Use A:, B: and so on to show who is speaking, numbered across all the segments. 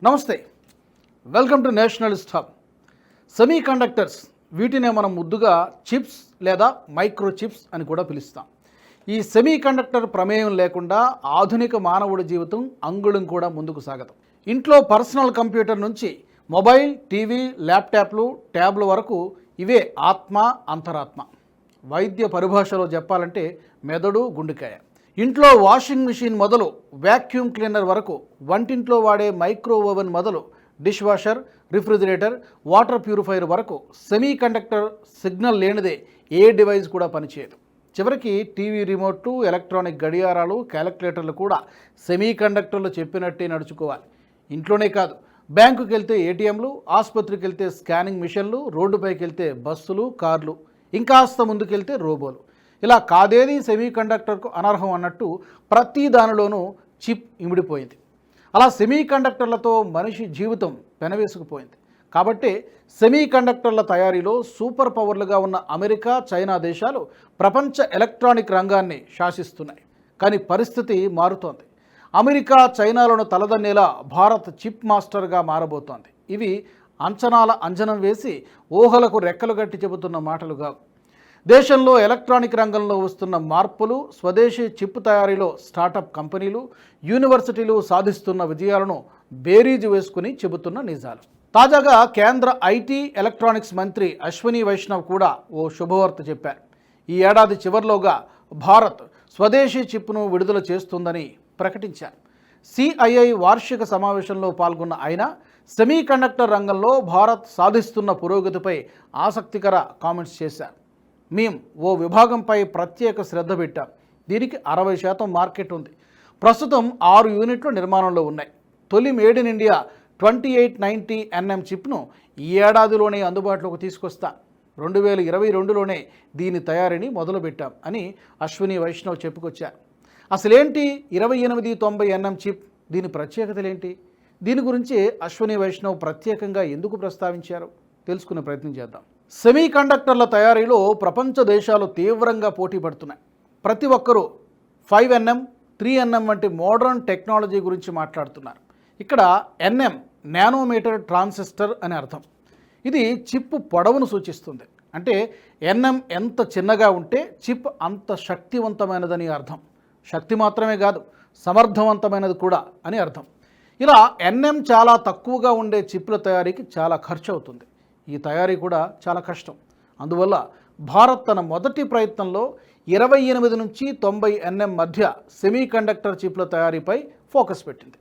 A: నమస్తే, welcome to Nationalist hub. Semi conductors, వీటినే మనం ముద్దుగా చిప్స్ లేదా మైక్రో చిప్స్ అని కూడా పిలుస్తాం. ఈ సెమీ కండక్టర్ ప్రమేయం లేకుండా ఆధునిక మానవుడి జీవితం అంగుళం కూడా ముందుకు సాగదు. ఇంట్లో పర్సనల్ కంప్యూటర్ నుంచి మొబైల్, టీవీ, ల్యాప్టాప్లు, ట్యాబ్ల వరకు ఇవే ఆత్మ, అంతరాత్మ. వైద్య పరిభాషలో చెప్పాలంటే మెదడు, గుండెకాయ. ఇంట్లో వాషింగ్ మిషన్ మొదలు వ్యాక్యూమ్ క్లీనర్ వరకు, వంటింట్లో వాడే మైక్రో ఓవెన్ మొదలు dish washer, refrigerator, water purifier వరకు సెమీ కండక్టర్ సిగ్నల్ లేనిదే ఏ డివైస్ కూడా పనిచేయదు. చివరికి టీవీ రిమోట్లు, ఎలక్ట్రానిక్ గడియారాలు, క్యాలిక్యులేటర్లు కూడా సెమీ కండక్టర్లు చెప్పినట్టే నడుచుకోవాలి. ఇంట్లోనే కాదు, బ్యాంకుకి వెళ్తే ఏటీఎంలు, ఆసుపత్రికి వెళ్తే స్కానింగ్ మిషన్లు, రోడ్డుపైకి వెళ్తే బస్సులు, కార్లు, ఇంకాస్త ముందుకెళ్తే రోబోలు. ఇలా కాదేది సెమీ కండక్టర్కు అనర్హం అన్నట్టు ప్రతి దానిలోనూ చిప్ ఇమిడిపోయింది. అలా సెమీ కండక్టర్లతో మనిషి జీవితం పెనవేసుకుపోయింది. కాబట్టి సెమీ కండక్టర్ల తయారీలో సూపర్ పవర్లుగా ఉన్న అమెరికా, చైనా దేశాలు ప్రపంచ ఎలక్ట్రానిక్ రంగాన్ని శాసిస్తున్నాయి. కానీ పరిస్థితి మారుతోంది. అమెరికా, చైనాలను తలదన్నేలా భారత్ చిప్ మాస్టర్గా మారబోతోంది. ఇవి అంచనాల అంజనం వేసి ఊహలకు రెక్కలు గట్టి చెబుతున్న మాటలుగా. దేశంలో ఎలక్ట్రానిక్ రంగంలో వస్తున్న మార్పులు, స్వదేశీ చిప్ తయారీలో స్టార్టప్ కంపెనీలు, యూనివర్సిటీలు సాధిస్తున్న విజయాలను బేరీజు వేసుకుని చెబుతున్న నిజాలు. తాజాగా కేంద్ర ఐటీ, ఎలక్ట్రానిక్స్ మంత్రి అశ్విని వైష్ణవ్ కూడా ఓ శుభవార్త చెప్పారు. ఈ ఏడాది చివరిలోగా భారత్ స్వదేశీ చిప్ను విడుదల చేస్తుందని ప్రకటించారు. సిఐఐ వార్షిక సమావేశంలో పాల్గొన్న ఆయన సెమీ కండక్టర్ రంగంలో భారత్ సాధిస్తున్న పురోగతిపై ఆసక్తికర కామెంట్స్ చేశారు. మేము ఓ విభాగంపై ప్రత్యేక శ్రద్ధ పెట్టాం. దీనికి 60% మార్కెట్ ఉంది. ప్రస్తుతం 6 యూనిట్లు నిర్మాణంలో ఉన్నాయి. తొలి మేడ్ ఇన్ ఇండియా 2890nm చిప్ను ఈ ఏడాదిలోనే అందుబాటులోకి తీసుకొస్తాం. 2022లోనే దీని తయారీని మొదలుపెట్టాం అని అశ్విని వైష్ణవ్ చెప్పుకొచ్చారు. అసలేంటి 2890nm చిప్? దీని ప్రత్యేకతలేంటి? దీని గురించి అశ్విని వైష్ణవ్ ప్రత్యేకంగా ఎందుకు ప్రస్తావించారు తెలుసుకునే ప్రయత్నం చేద్దాం. సెమీ కండక్టర్ల తయారీలో ప్రపంచ దేశాలు తీవ్రంగా పోటీ పడుతున్నాయి. ప్రతి ఒక్కరూ 5nm, 3nm వంటి మోడర్న్ టెక్నాలజీ గురించి మాట్లాడుతున్నారు. ఇక్కడ nm నానోమీటర్ ట్రాన్సిస్టర్ అని అర్థం. ఇది చిప్ పొడవును సూచిస్తుంది. అంటే nm ఎంత చిన్నగా ఉంటే చిప్ అంత శక్తివంతమైనదని అర్థం. శక్తి మాత్రమే కాదు, సమర్థవంతమైనది కూడా అని అర్థం. ఇలా nm చాలా తక్కువగా ఉండే చిప్ల తయారీకి చాలా ఖర్చు అవుతుంది. ఈ తయారీ కూడా చాలా కష్టం. అందువల్ల భారత్ తన మొదటి ప్రయత్నంలో 28 నుంచి 90nm మధ్య సెమీ కండక్టర్ చిప్ల తయారీపై ఫోకస్ పెట్టింది.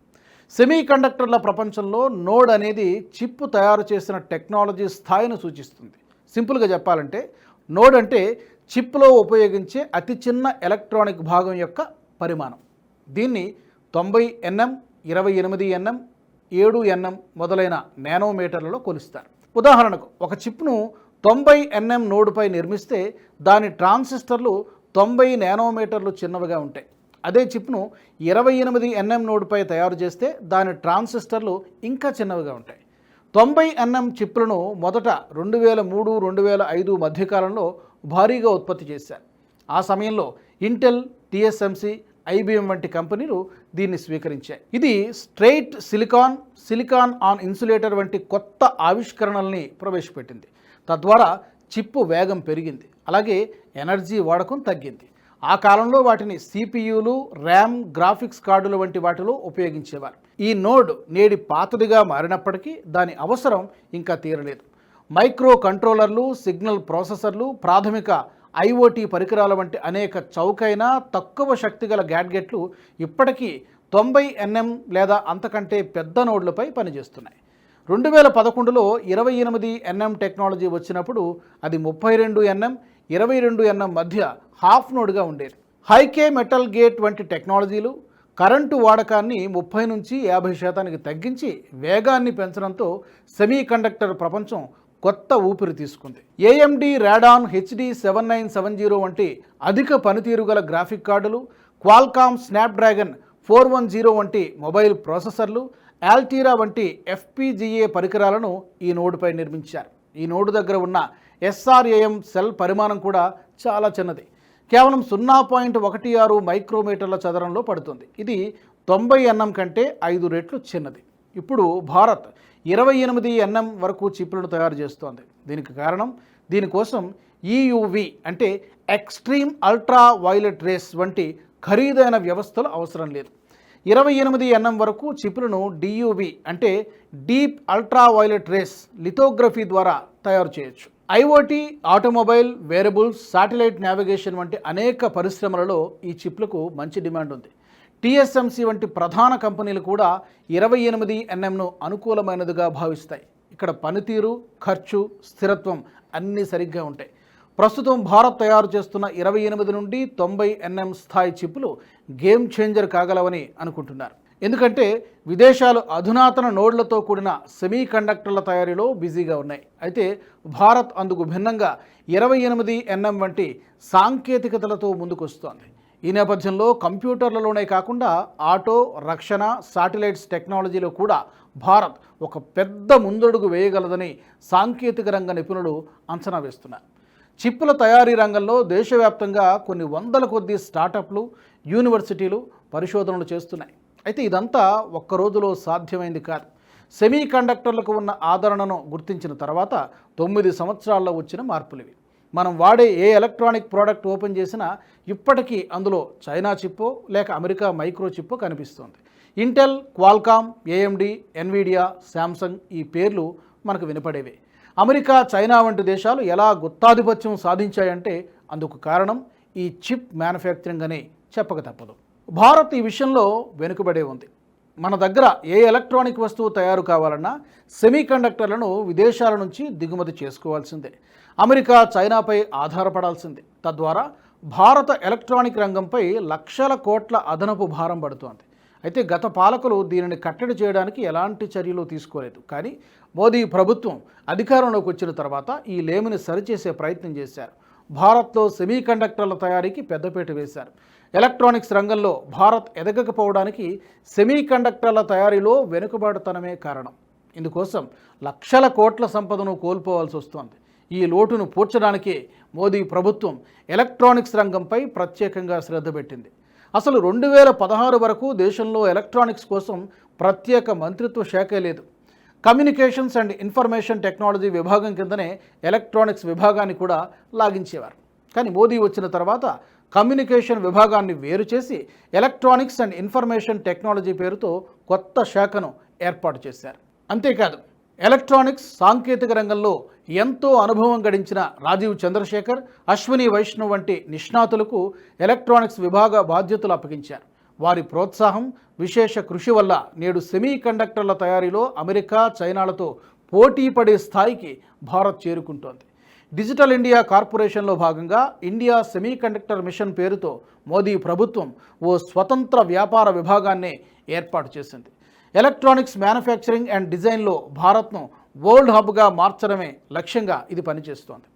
A: సెమీ కండక్టర్ల ప్రపంచంలో నోడ్ అనేది చిప్ తయారు చేసిన టెక్నాలజీ స్థాయిని సూచిస్తుంది. సింపుల్గా చెప్పాలంటే నోడ్ అంటే చిప్లో ఉపయోగించే అతి చిన్న ఎలక్ట్రానిక్ భాగం యొక్క పరిమాణం. దీన్ని 90nm, 28nm, 7nm మొదలైన నానోమీటర్లలో కొలుస్తారు. ఉదాహరణకు ఒక చిప్ను 90nm నోడ్పై నిర్మిస్తే దాని ట్రాన్సిస్టర్లు 90 నానోమీటర్లు చిన్నవిగా ఉంటాయి. అదే చిప్ను 28nm నోడ్పై తయారు చేస్తే దాని ట్రాన్సిస్టర్లు ఇంకా చిన్నవిగా ఉంటాయి. 90nm చిప్లను మొదట 2003-2005 మధ్యకాలంలో భారీగా ఉత్పత్తి చేశారు. ఆ సమయంలో ఇంటెల్, TSMC, IBM వంటి కంపెనీలు దీన్ని స్వీకరించాయి. ఇది స్ట్రెయిట్ సిలికాన్ ఆన్ ఇన్సులేటర్ వంటి కొత్త ఆవిష్కరణల్ని ప్రవేశపెట్టింది. తద్వారా చిప్పు వేగం పెరిగింది, అలాగే ఎనర్జీ వాడకం తగ్గింది. ఆ కాలంలో వాటిని CPUలు, ర్యామ్, గ్రాఫిక్స్ కార్డుల వంటి వాటిలో ఉపయోగించేవారు. ఈ నోడ్ నేడి పాతదిగా మారినప్పటికీ దాని అవసరం ఇంకా తీరలేదు. మైక్రో కంట్రోలర్లు, సిగ్నల్ ప్రాసెసర్లు, ప్రాథమిక IoT పరికరాల వంటి అనేక చౌకైన తక్కువ శక్తి గల గ్యాడ్గెట్లు ఇప్పటికీ 90nm లేదా అంతకంటే పెద్ద నోడ్లపై పనిచేస్తున్నాయి. 2011లో 28nm టెక్నాలజీ వచ్చినప్పుడు అది 32nm, 22nm మధ్య హాఫ్ నోడ్గా ఉండేది. హైకే మెటల్ గేట్ వంటి టెక్నాలజీలు కరెంటు వాడకాన్ని 30 నుంచి 50% తగ్గించి వేగాన్ని పెంచడంతో సెమీ కండక్టర్ ప్రపంచం కొత్త ఊపిరి తీసుకుంది. AMD రాడాన్ HD7970 వంటి అధిక పనితీరు గల గ్రాఫిక్ కార్డులు, క్వాల్కామ్ స్నాప్డ్రాగన్ 410 వంటి మొబైల్ ప్రాసెసర్లు, ఆల్టీరా వంటి FPGA పరికరాలను ఈ నోడ్పై నిర్మించారు. ఈ నోడ్ దగ్గర ఉన్న SRAM సెల్ పరిమాణం కూడా చాలా చిన్నది. కేవలం 0.16 మైక్రోమీటర్ల చదరంలో పడుతుంది. ఇది 90nm కంటే 5 రెట్లు చిన్నది. ఇప్పుడు భారత్ 28 nm వరకు చిప్లను తయారు చేస్తోంది. దీనికి కారణం దీనికోసం EUV అంటే ఎక్స్ట్రీమ్ అల్ట్రా వైలెట్ రేస్ వంటి ఖరీదైన వ్యవస్థలు అవసరం లేదు. 28 nm వరకు చిప్లను DUV అంటే deep ultra violet rays lithography ద్వారా తయారు చేయొచ్చు. IoT, automobile, wearables, satellite navigation వంటి అనేక పరిశ్రమలలో ఈ చిప్లకు మంచి డిమాండ్ ఉంది. TSMC వంటి ప్రధాన కంపెనీలు కూడా 28 nmను అనుకూలమైనదిగా భావిస్తాయి. ఇక్కడ పనితీరు, ఖర్చు, స్థిరత్వం అన్నీ సరిగ్గా ఉంటాయి. ప్రస్తుతం భారత్ తయారు చేస్తున్న 28 నుండి 90 nm స్థాయి చిప్పులు గేమ్ చేంజర్ కాగలవని అనుకుంటున్నారు. ఎందుకంటే విదేశాలు అధునాతన నోడ్లతో కూడిన సెమీ కండక్టర్ల తయారీలో బిజీగా ఉన్నాయి. అయితే భారత్ అందుకు భిన్నంగా 28 nm వంటి సాంకేతికతలతో ముందుకొస్తోంది. ఈ నేపథ్యంలో కంప్యూటర్లలోనే కాకుండా ఆటో, రక్షణ, శాటిలైట్స్ టెక్నాలజీలో కూడా భారత్ ఒక పెద్ద ముందడుగు వేయగలదని సాంకేతిక రంగ నిపుణులు అంచనా వేస్తున్నారు. చిప్పుల తయారీ రంగంలో దేశవ్యాప్తంగా కొన్ని వందల కొద్ది స్టార్టప్లు, యూనివర్సిటీలు పరిశోధనలు చేస్తున్నాయి. అయితే ఇదంతా ఒక్క రోజులో సాధ్యమైంది కాదు. సెమీ కండక్టర్లకు ఉన్న ఆదరణను గుర్తించిన తర్వాత 9 సంవత్సరాల్లో వచ్చిన మార్పులివి. మనం వాడే ఏ ఎలక్ట్రానిక్ ప్రోడక్ట్ ఓపెన్ చేసినా ఇప్పటికీ అందులో చైనా చిప్పో లేక అమెరికా మైక్రో చిప్పో కనిపిస్తుంది. Intel, Qualcomm, AMD, Nvidia, Samsung ఈ పేర్లు మనకు వినపడేవే. అమెరికా, చైనా వంటి దేశాలు ఎలా గుత్తాధిపత్యం సాధించాయంటే అందుకు కారణం ఈ చిప్ మ్యానుఫ్యాక్చరింగ్ అని చెప్పక తప్పదు. భారత్ ఈ విషయంలో వెనుకబడే ఉంది. మన దగ్గర ఏ ఎలక్ట్రానిక్ వస్తువు తయారు కావాలన్నా సెమీ కండక్టర్లను విదేశాల నుంచి దిగుమతి చేసుకోవాల్సిందే. అమెరికా, చైనాపై ఆధారపడాల్సిందే. తద్వారా భారత ఎలక్ట్రానిక్ రంగంపై లక్షల కోట్ల అదనపు భారం పడుతోంది. అయితే గత పాలకులు దీనిని కట్టడి చేయడానికి ఎలాంటి చర్యలు తీసుకోలేదు. కానీ మోదీ ప్రభుత్వం అధికారంలోకి వచ్చిన తర్వాత ఈ లేమిని సరిచేసే ప్రయత్నం చేశారు. భారత్లో సెమీ కండక్టర్ల తయారీకి పెద్దపీట వేశారు. ఎలక్ట్రానిక్స్ రంగంలో భారత్ ఎదగకపోవడానికి సెమీ కండక్టర్ల తయారీలో వెనుకబాటుతనమే కారణం. ఇందుకోసం లక్షల కోట్ల సంపదను కోల్పోవాల్సి వస్తోంది. ఈ లోటును పూడ్చడానికే మోదీ ప్రభుత్వం ఎలక్ట్రానిక్స్ రంగంపై ప్రత్యేకంగా శ్రద్ధ పెట్టింది. అసలు 2016 వరకు దేశంలో ఎలక్ట్రానిక్స్ కోసం ప్రత్యేక మంత్రిత్వ శాఖే లేదు. కమ్యూనికేషన్స్ అండ్ ఇన్ఫర్మేషన్ టెక్నాలజీ విభాగం కిందనే ఎలక్ట్రానిక్స్ విభాగాన్ని కూడా లాగించేవారు. కానీ మోదీ వచ్చిన తర్వాత కమ్యూనికేషన్ విభాగాన్ని వేరు చేసి ఎలక్ట్రానిక్స్ అండ్ ఇన్ఫర్మేషన్ టెక్నాలజీ పేరుతో కొత్త శాఖను ఏర్పాటు చేశారు. అంతేకాదు ఎలక్ట్రానిక్స్ సాంకేతిక రంగంలో ఎంతో అనుభవం గడించిన రాజీవ్ చంద్రశేఖర్, అశ్విని వైష్ణవ్ వంటి నిష్ణాతులకు ఎలక్ట్రానిక్స్ విభాగ బాధ్యతలు అప్పగించారు. వారి ప్రోత్సాహం, విశేష కృషి వల్ల నేడు సెమీ కండక్టర్ల తయారీలో అమెరికా, చైనాలతో పోటీ పడే స్థాయికి భారత్ చేరుకుంటోంది. డిజిటల్ ఇండియా కార్పొరేషన్లో భాగంగా ఇండియా సెమీ కండక్టర్ మిషన్ పేరుతో మోదీ ప్రభుత్వం ఓ స్వతంత్ర వ్యాపార విభాగాన్ని ఏర్పాటు చేసింది. ఎలక్ట్రానిక్స్ మ్యానుఫ్యాక్చరింగ్ అండ్ డిజైన్లో భారత్ను వరల్డ్ హబ్గా మార్చడమే లక్ష్యంగా ఇది పనిచేస్తోంది.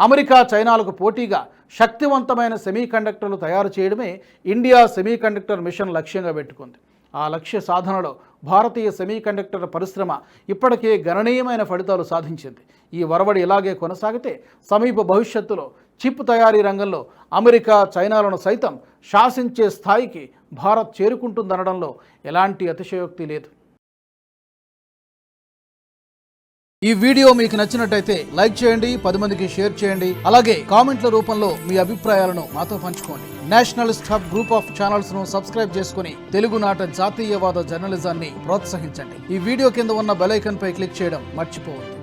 A: అమెరికా, చైనాలకు పోటీగా శక్తివంతమైన సెమీ కండక్టర్లు తయారు చేయడమే ఇండియా సెమీ కండక్టర్ మిషన్ లక్ష్యంగా పెట్టుకుంది. ఆ లక్ష్య సాధనలో భారతీయ సెమీ కండక్టర్ పరిశ్రమ ఇప్పటికే గణనీయమైన ఫలితాలు సాధించింది. ఈ వరవడి ఇలాగే కొనసాగితే సమీప భవిష్యత్తులో చిప్ తయారీ రంగంలో అమెరికా, చైనాలను సైతం శాసించే స్థాయికి భారత్ చేరుకుంటుందనడంలో ఎలాంటి అతిశయోక్తి లేదు. ఈ వీడియో మీకు నచ్చినట్టయితే లైక్ చేయండి, 10 మందికి షేర్ చేయండి. అలాగే కామెంట్ల రూపంలో మీ అభిప్రాయాలను మాతో పంచుకోండి. Nationalist hub group of channels ను సబ్స్క్రైబ్ చేసుకుని తెలుగునాట జాతీయవాద జర్నలిజాన్ని ప్రోత్సహించండి. ఈ వీడియో కింద ఉన్న బెల్ ఐకాన్ పై క్లిక్ చేయడం మర్చిపోవద్దు.